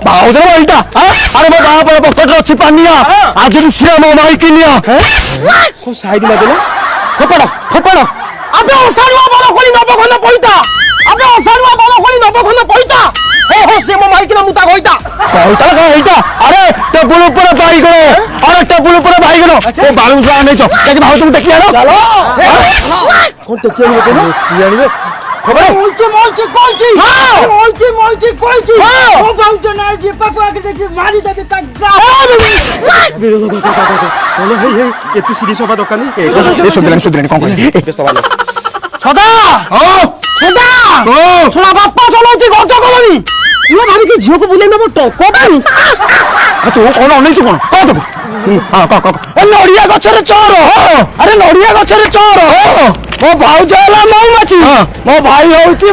ଭାଉଜର ଏଇଟା ଆରେ ମୋ ବାପା ପକେଟରେ ଅଛି ପାନିଆ ଆଜିରୁ ସିଏ ମୋ ମାଇକି ନିଆ ସାଇଡ ମାରିଦେଲେ ଫୋପାଡ଼ ଫୋପାଡ଼ আবে অসাড়ুয়া বড় কলি নবঘন পইতা আবে অসাড়ুয়া বড় কলি নবঘন পইতা হো সে মো মাইকিনা মুতা কইতা কইতা কଣ ଏଇଟା ଆରେ ଟେବୁଲ ଉପରେ ବାଇଗଣ ଆରେ ଟେବୁଲ ଉପରେ ବାଇଗଣ ଏ ବାଳୁଙ୍ଗା ଆଣିଛ ଯାଇକି ଭାଉଜଙ୍କୁ ଦେଖି ଆଣ চালো কোন তো কি আনিবে কেন কি আনিবে মইছে কইছি ও বাউটো না যে পাপা আগে দেখি মারি দেবে কাগা বলো হেই হেই এত সিরিয়াস হবা দোকানি সুদিলানি কଣ କରିବି ব্যস্ত ভালো সদা সদা শোনা বাপ্পা চলাউছি গজ কলনি ইও ভাবিছি ঝিওকে বুলাই নেব টক পানি ତୁ କଣ ଅନେଇଛୁ କଣ କହ ଦେବୁ এ নড়িয়া গছরে চোর আরে নড়িয়া গছরে চোর ମୋ ଭାଉଜ ହେଲା ମହୁମାଛି ମୋ ଭାଇ ହଉଛି